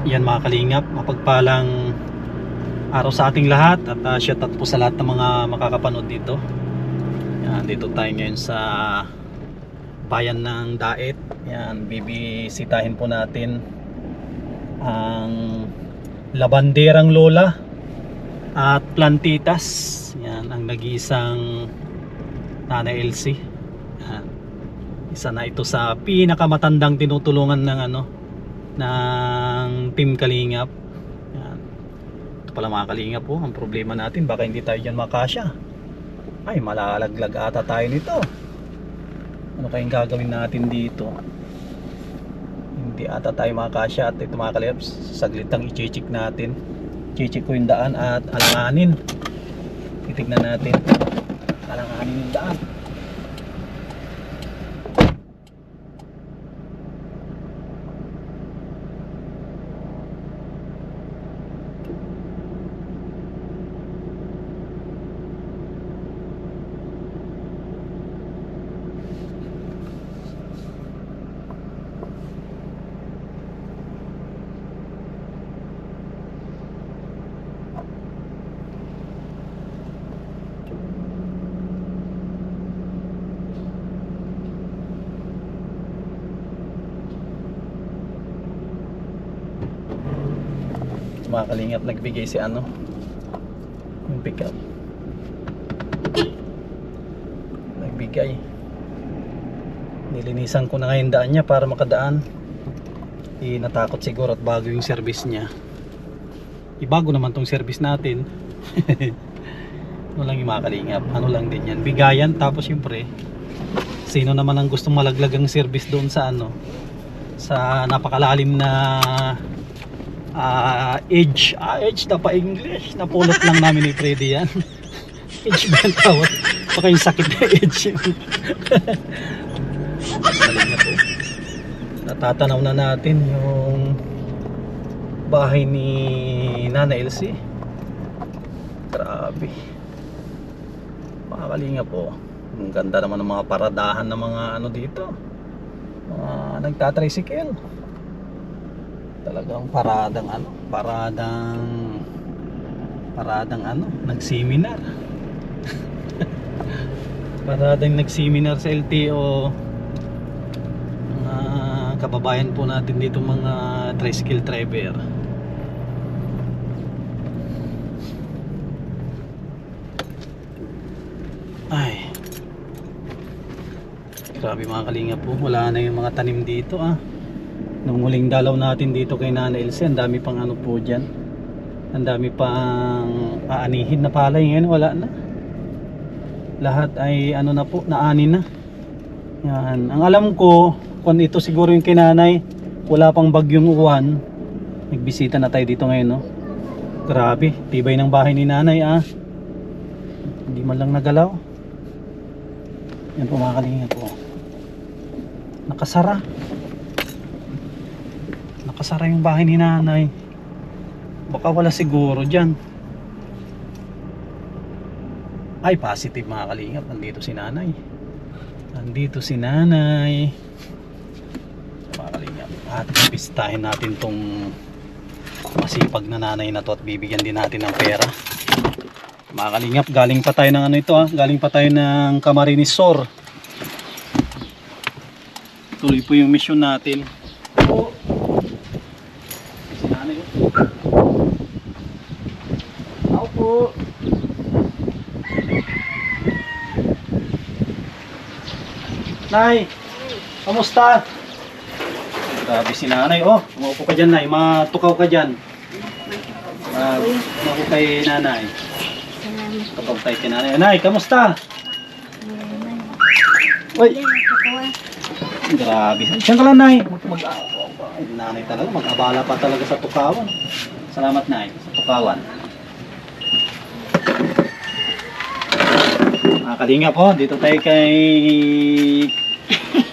Yan mga kalingap, mapagpalang araw sa ating lahat at shout out po sa lahat ng mga makakapanood dito. Yan, dito tayo ngayon sa bayan ng Daet. Yan, bibisitahin po natin ang Labanderang Lola at Plantitas. Yan, ang nag-iisang Nanay Elsie. Yan, isa na ito sa pinakamatandang tinutulungan ng ng Team Kalingap. Yan. Ito pala mga Kalingap po, ang problema natin baka hindi tayo dyan makasya. Ay, malalaglag ata tayo nito. Ano kayang gagawin natin dito? Hindi ata tayo makasya. At ito mga Kalingap, saglit lang i-check natin. I-check ko yung daan at alanganin. Titignan natin. Alanganin yung daan. Mga Kalingap, nagbigay si yung pickup, nagbigay, nilinisan ko na ngayon daan niya para makadaan. Natakot siguro at bago yung service niya. Ibago naman tong service natin. Ano lang yung mga Kalingap, ano lang din yan, bigayan. Tapos syempre, sino naman ang gustong malaglag ang service doon sa sa napakalalim na edge na pa English, napulot lang namin ni Freddy yan. Edge ba yung tawag? Baka yung sakit na edge yun. Na po. Natatanaw na natin yung bahay ni Nana Elsie. Grabe, mga Kalingap po. Ang ganda naman ng mga paradahan ng mga dito, mga nagtatricycle. Talagang paradang nagseminar. Paradang nagseminar sa LTO. Mga kababayan po natin dito, mga tricycle driver. Ay, grabe mga Kalingap po, wala na yung mga tanim dito Nung huling dalaw natin dito kay Nana Elsie, ang dami pang po dyan. Ang dami pang aanihin na palay. Ngayon wala na. Lahat ay na po, naani na. Yan. Ang alam ko, kung ito siguro yung kinanay, wala pang bagyong uwan. Nagbisita na tayo dito ngayon, no? Grabe, tibay ng bahay ni nanay, Hindi man lang nagalaw. Yan po mga Kalingap po. Nakasara yung bahay ni nanay. Baka wala siguro dyan. Ay, positive mga Kalingap, nandito si nanay. Mga Kalingap, at bistahin natin tong masipag na nanay na to at bibigyan din natin ng pera. Mga Kalingap, galing pa tayo ng galing pa tayo ng Camarines Sur. Tuloy po yung mission natin. Po. Nay, kamusta? Grabe si nanay. Umupo ka dyan, Nay. Matukaw ka dyan. Umupo kay nanay. Tukaw tayo kay nanay. Nay, kamusta? Uy. Grabe. Diyan ka lang, Nay. Nanay talaga, mag-abala pa talaga sa tukawan. Salamat, Nay, sa tukawan. Mga Kalingap po, dito tayo kay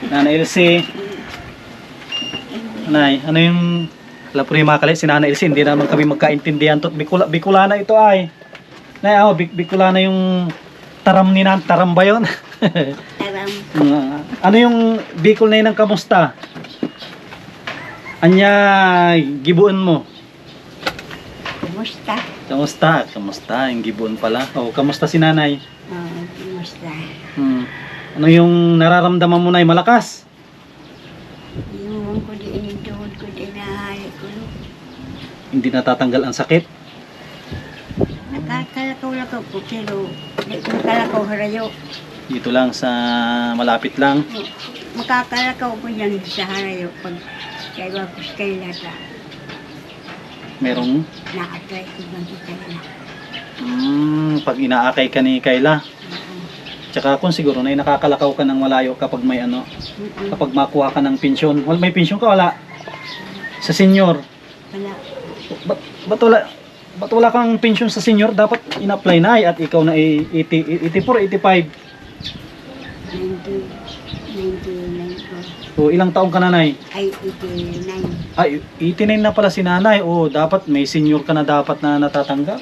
Nana Elsie. Nay, ano yung alam po yung mga Kalingap, si Nana Elsie, hindi naman kami magkaintindihan to. Bicolana ito ay. Nay, Bicolana yung taram ni Nan, taram ba yun? Taram. Ano yung Bicol na yun ang kamusta? Anya, gibuon mo. Kumusta? Kamusta? Kamusta? Yung gibuon pala. Oh, kamusta si nanay? Oo, kumusta? Ano yung nararamdaman mo, nay? Malakas? Yung ko di inituhod ko di nahali ko. Hindi natatanggal ang sakit? Nakakalakaw-lakaw ko pero di ko kalakaw harayo. Dito lang sa malapit lang. Makakalakaw ko yan sa harayo pag kaya ko sa kailata. Merong Na-apply ko bang sa kaila. pag inaakay ka ni Kayla. Tsaka kung siguro na nakakalakaw ka ng malayo kapag may ano, kapag makuha ka ng pensyon. May pensyon ka wala? Sa senior. Wala. Ba't wala kang pensyon sa senior? Dapat in-apply na at ikaw na ay 84, 85. 99 ko. O ilang taong ka nanay? Ay, 89. Ay, 89 na pala si nanay. O dapat may senior ka na dapat na natatanggap.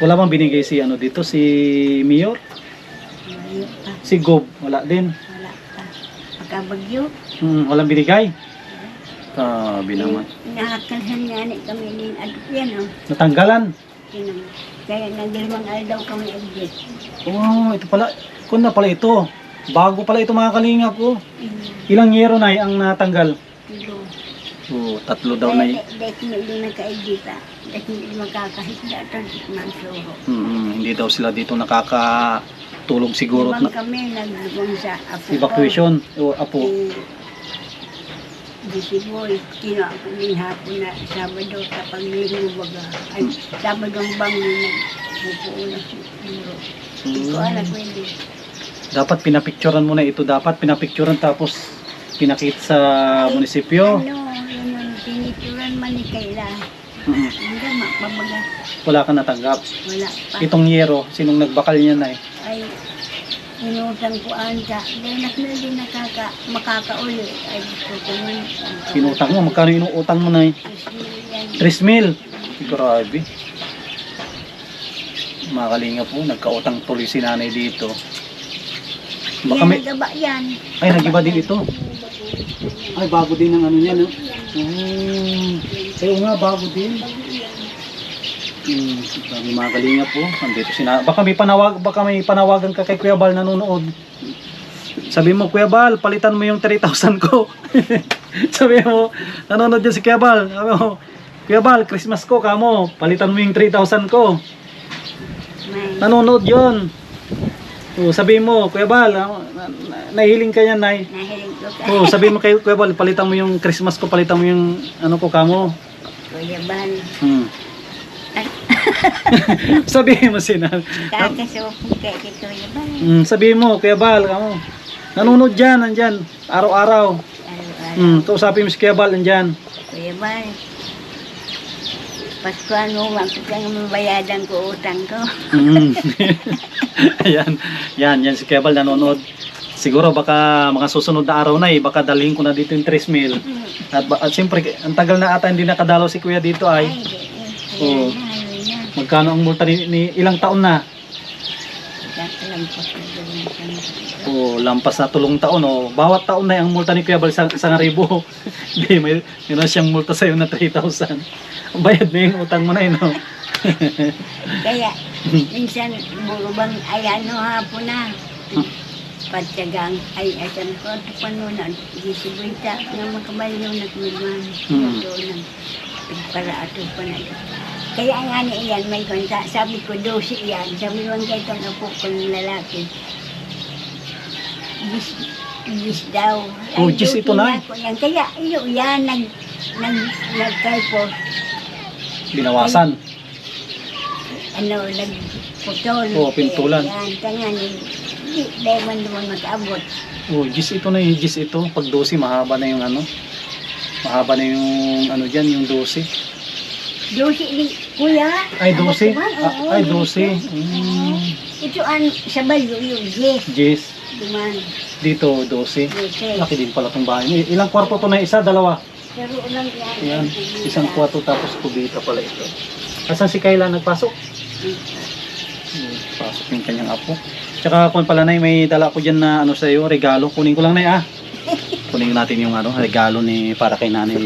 Wala bang binigay si ano dito? Si Mayor? Malayo pa. Si Gob? Wala din. Wala pa. Pagkabagyo. Walang binigay? Sabi naman. Nakakalhan nga ni kami din at yan o. Natanggalan? Kaya nagdalawang aldaw kami exit. Oh, ito pala. Kung na pala ito. Bago pala ito mga kalingap ko. Ilang yero na ang natanggal? Pero, Oh, 3 daw na dahil hindi naka-exit ah. Dahil hindi makakahisda ito ng suro. Hindi daw sila dito nakakatulog siguro. Ibang kami naglubong sa apo ko. Evacuation. O apo. Di si Boy, kinuha ko din hapon na Sabado kapag linggo baga. Ay, Sabado ang bangon nagpupuo na siguro. Hindi ko alam pwede. Dapat pinapicturan mo na ito. Dapat pinapicturan tapos pinakita sa munisipyo. Ano, yun yung tinituran man ni Kayla. Hindi, mabaga. Wala ka natanggap. Wala pa. Itong yero, sinong nagbakal niya na eh? Ay, inutang ko anta. Dahil na din makakauli. Ay, gusto ko man. Sinutang mo, magkano inuutang mo na eh? 3,000. Grabe. Mga kalinga po, nagkautang tuloy si nanay dito. Baka may... Yan, nagaba yan. Ay, nag-iba din ito. Ay, bago din ang ano niya, no? Ay, nga, bago din. Sabi mga kalinga po, nandito baka may panawagan ka kay Kuya Bal nanonood. Sabi mo, Kuya Bal, palitan mo yung 3,000 ko. Sabi mo, nanonood dyan si Kuya Bal. Sabi mo, Kuya Bal, Christmas ko, kamo, palitan mo yung 3,000 ko. Nanonood yun. Sabi mo, Kuya Bal, nahiling ka yan, Nay. Nahiling ko ka. Sabi mo kay Kuya Bal, palitan mo yung Christmas ko, palitan mo yung ano ko, kamo. Kuya Bal. Sabi mo sinan. Kakasupong kay Kuya Bal. Sabi mo, Kuya Bal, kamo. Nanonood dyan, nandyan, araw-araw. Kausapin mo si Kuya Bal, nandyan. Kuya Bal. Paskuhan mo, wakit lang mabayadan ko utang ko. Yan si Kuya Bal nanonood. Siguro baka mga susunod na araw na baka dalhin ko na dito yung 3,000. At siyempre, ang tagal na ata hindi nakadalaw si Kuya dito ay. Magkano ang multa ni ilang taon na? Lampas na tulong taon. Bawat taon na ang multa ni Kuya Bal sa 1,000. Hindi, may siyang multa sa'yo na 3,000. Bayad na yung utang mo na yun. Kaya, minsan, burubang, ay ano hapon na. Pagtsagang, ay asan ko, ito panunan. Gisibita, nga makabaliw na kumigman. Doon ang para ato pa na ito. Kaya nga ni iyan, may konta. Sabi ko, 12 iyan. Sabi ko, kayo itong apo ko ng lalaki. Gis daw. Gis ito na. Kaya, yan, nagkalpos. Binawasan. Nagputol. Pintulan. Yan, kanya hindi, dahil man naman mag-abot. Gis ito na yung gis ito. Pag 12, mahaba na yung ano. Mahaba na yung ano dyan, yung 12. 12 din, kuya. Ay, 12? Ay, 12. Ito ang sa balyo, yung Gis. Duman. Dito, 12. 12. Laki din pala itong bahay. Ilang kwarto to na isa? Dalawa? Pero ulang yan. Ayan, isang kwarto tapos kubita pala ito. Asan si Kayla nagpasok? Pasok yung kanyang apo. Tsaka kung pala na may dala ko dyan na ano sa'yo, regalo. Kunin ko lang na Kunin kunin natin yung ano, regalo ni para kay Nanay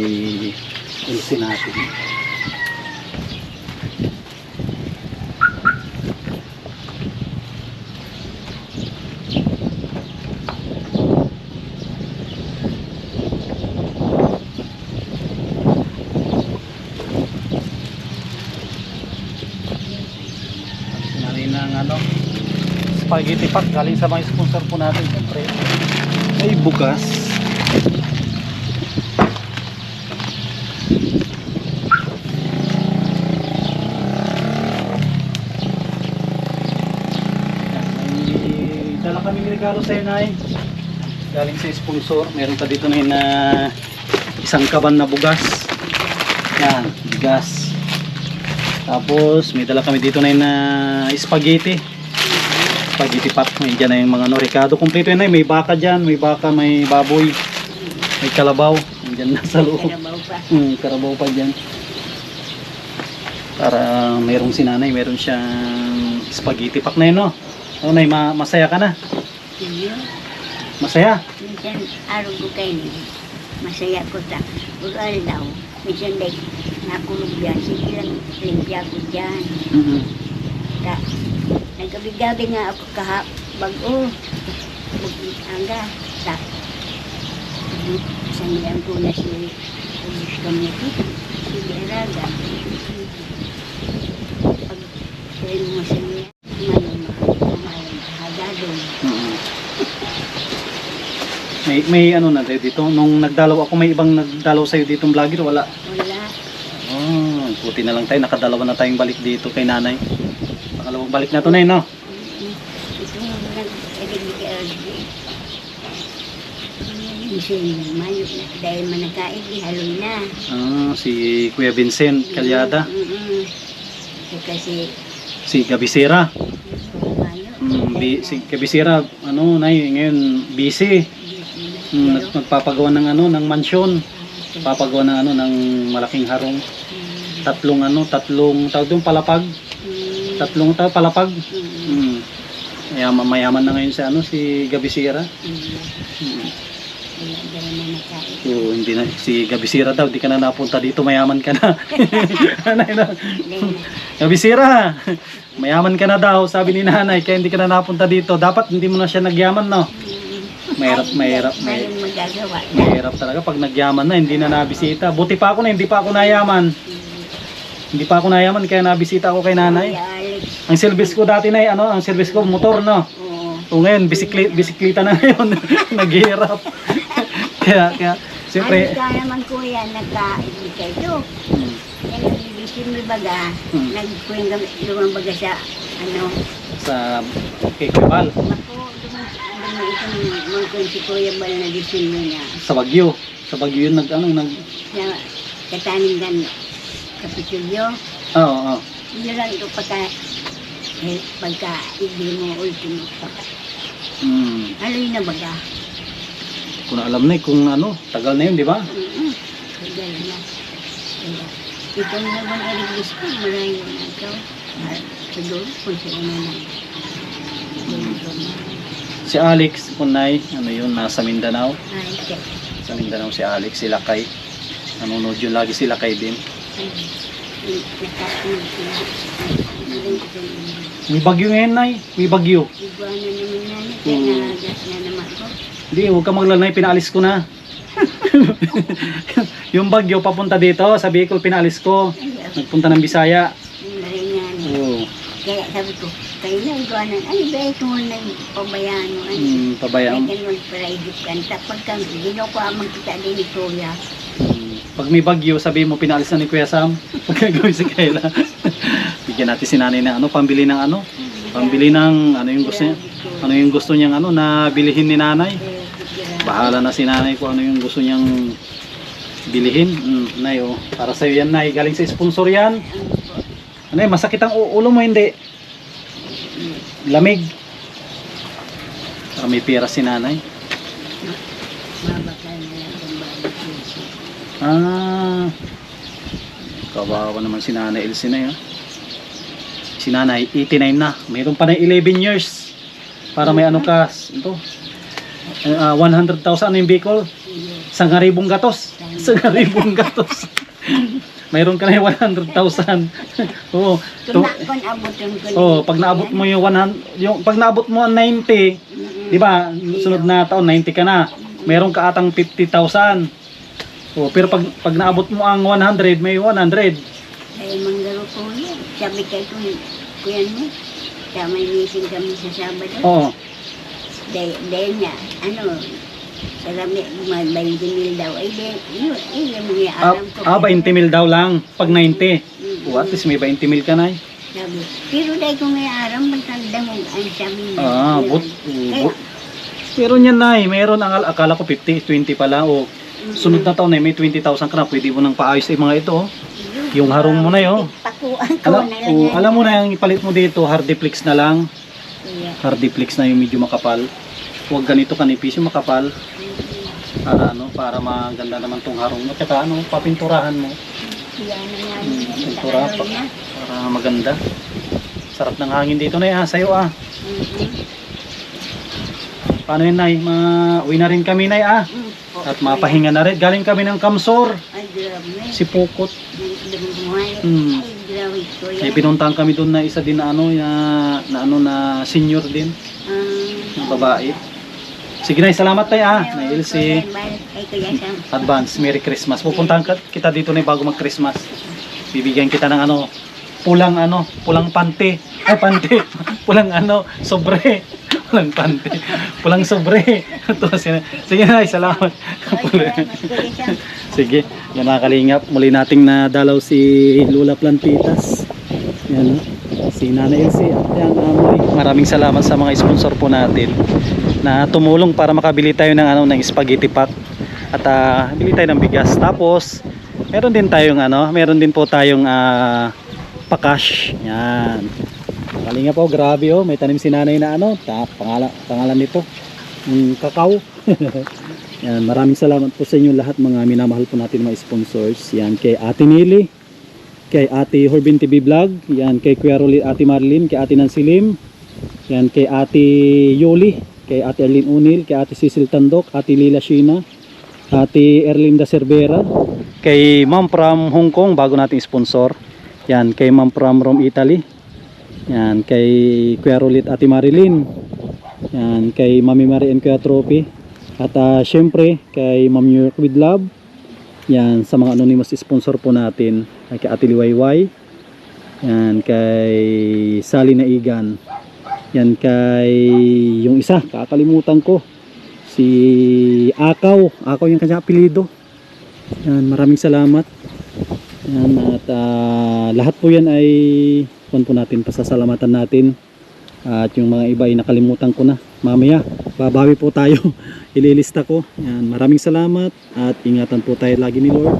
Elsie natin. Nanay ng ano, spaghetti pack galing sa mga sponsor po natin. Siyempre ay bukas. May dala kaming regalo sa'yo, Nay. Galing sa sponsor. Meron pa dito na yun na isang kaban na bugas. Yan, bigas. Tapos may dala kami dito na yun na spaghetti. Spaghetti pack. May dyan na yung mga ano, Ricardo. Kompleto yun, Nay. May baka dyan, may baka, may baboy, may kalabaw. Dyan na sa loob. Karabaw pa. Karabaw pa dyan. Para merong si Nanay, meron siyang spaghetti pack na yun, no? Oh, Nay, masaya ka na? Iyo. Masaya? Minsan araw ko kayo niya. Masaya ko ta. Ural daw. Minsan day nakulog yan. Sige lang limpya ko dyan. Ta. Nagkabigabi nga ako bago. Hangga. Ta. Sangilan ko na si Pulis kami ito. Si Deraga. Pag sayo mo sa niya. May ano na dito, nung nagdalaw ako, may ibang nagdalaw sa'yo ditong vlogger, wala? Wala. Oh, puti na lang tayo, nakadalawa na tayong balik dito kay Nanay. Pakalawang balik na to, Nay, no? Ito nga nag-RG. Minsan naman, dahil manakain, haloy na. Si Kuya Vincent Calyada, Kasi, si Gabisera. mayo. Si Gabisera, ano, Nay, ngayon, busy. Nagpapagawa ng ano, ng mansyon. Papagawa ng ano, ng malaking harong. Tatlong tawag yung palapag. Tatlong palapag. Mayaman na ngayon si ano, si Gabisera. So, hindi na si Gabisera daw, di ka na napunta dito, mayaman ka na. Gabisera, mayaman ka na daw, sabi ni Nanay, kaya hindi ka na napunta dito. Dapat hindi mo na siya nagyaman, no? Mahirap talaga pag nagyaman na, hindi na nabisita. Buti pa ako na, hindi pa ako nayaman. Hindi pa ako nayaman, kaya nabisita ako kay Nanay. Ang service ko dati na, ano, ang service ko motor, no? So ngayon, bisikleta na ngayon. Naghihirap. kaya, siyempre. Ano ka naman kuya, nagka-ibig kayo. Yan ang ibisin mo baga, nagkuhin kami, lumang baga sa, ano, sa Kekebal. Ako, dumang itong mangkuhin si Kuya Bal na disin mo niya. Sa Baguio. Sa Baguio yun, Na kataningan kapitulyo. Oo. Yun lang ito pagka hindi mo ultimo pagka. Aloy na baga. Kung alam na kung ano, tagal na yun, di ba? Tagal na. Ito naman arigis ko, malayo na ito. Sa doon, kung sila na Si Alex, kunay, ano yun, nasa Mindanao. Ay, okay. Sa Mindanao si Alex, si Lakay. Nanonood yun lagi si Lakay din. May bagyo ngayon, Nay. May bagyo. Iguana naman namin, kaya nagas na naman ko. Hindi, huwag ka maglalay, pinaalis ko na. Yung bagyo papunta dito, sa Bicol, pinaalis ko. Nagpunta ng Bisaya. Naringan. Oo. Kaya sabi ko, kayo na iguanan, ay ba ito mo nagpabayaan mo? Pabayaan. Ay ganun private kanta. Pagka ginaw ko amang kita din ni Kuya. Pag may bagyo, sabi mo pinaalis na ni Kuya Sam. Pag gagawin si Kayla. Bigyan natin si Nanay na ano, pambili ng ano. Pambili ng ano yung gusto niya. Ano yung gusto niyang ano na bilihin ni Nanay. Bahala na si Nanay kung ano yung gusto niyang bilihin. Nay, oh. Para sa iyo yan, Nay. Galing sa sponsor yan. Ano eh, masakit ang ulo mo, hindi. Lamig. May pera si Nanay. Mabakal na lang ang barbecue. Kawawa naman si Nanay Elsie na yun. Si Nanay 89 na. Mayroon pa na 11 years. Para may ano ka ito. 100,000 ano yung Bicol? Iyo. 1,000 gatos. 1,000 gatos. Mayroon ka na yung 100,000. Oo. Kung abutin ko Oh, pag naabot mo yung 100, pag naabot mo ang 90, di ba? Sunod na taon 90 ka na. Meron ka atang 50,000. Oh, pero pag naabot mo ang 100, may 100. Ay, manggaro ko yan. Sabi kay kuya mo, siya may meeting kami sa Sabado. Oo. Dahil niya, sarami, mag 20,000 daw. Ay, yun mo yung aram ko. 20,000 daw lang pag 90. Oh, at least may 20,000 ka na. Sabi, pero dahil ko may aram, magtanda mo, ang sabi niya. But, meron yan na meron akala ko 50, 20 pala. O, sunod na taon may 20,000 ka na, pwede mo nang paayos yung mga ito. Oh. Yung harong mo na yun. Pakuan ko na lang. Alam mo na yung ipalit mo dito, hardiplex na lang. Hardiplex na yung medyo makapal. Huwag ganito kanipis yung makapal. Para maganda naman tong harong mo. Tsaka papinturahan mo. Pintura para maganda. Sarap ng hangin dito na sa'yo Paano yun, Nay? Uwi na rin kami, Nay At mapahinga na rin. Galing kami ng Kamsor. Ay, grabe. Si Pukot. Ay, grabe ko yan. Pinuntahan kami doon na isa din na senior din. Na babae. Sige, Nay. Salamat, Tay Nay Elsie. Advance. Merry Christmas. Pupuntahan kita dito na bago mag-Christmas. Bibigyan kita ng pulang pante. Ay, pante. Pulang sobre. Pulang pante. Pulang sobre. Sige, Nay. Salamat. Sige. Yan mga kalingap. Muli nating nadalaw si Lola Plantitas. Yan. Si Nana Elsie. Yan, muli. Maraming salamat sa mga sponsor po natin na tumulong para makabili tayo ng spaghetti pack at bili tayo ng bigas. Tapos meron din po tayong pakash. Yan. Kalinga po, grabe may tanim si nanay na pangalan nito, kakao. Yan, maraming salamat po sa inyo lahat mga minamahal po natin mga sponsors. Yan, kay Ate Nili, kay Ate Horbin TV Vlog, yan, kay Kuya Rolly, Ate Marlene, kay Ate Nancy Lim, yan, kay Ate Yoli, kay Ate Arlene Unil, kay Ate Cecil Tandok, Ate Lila Sheena, Ate Erlinda Cervera, kay Ma'am from Hong Kong, bago nating sponsor. Yan, kay Ma'am from Rome, Italy. Yan, kay Kuya Rolit, Ate Marilyn. Yan, kay Mami Marie and Kuya Trophy. At syempre, kay Ma'am New York with Love. Yan, sa mga anonymous sponsor po natin. Kay Ate Liwayway. Yan, kay Sally Naigan. Yan, kay yung isa, kakalimutan ko. Si Akaw yung kanyang apelido. Yan, maraming salamat. Yan, at lahat po yan ay po natin, pasasalamatan natin. At yung mga iba ay nakalimutan ko na. Mamaya, babawi po tayo. Ililista ko. Yan, maraming salamat at ingatan po tayo lagi ni Lord.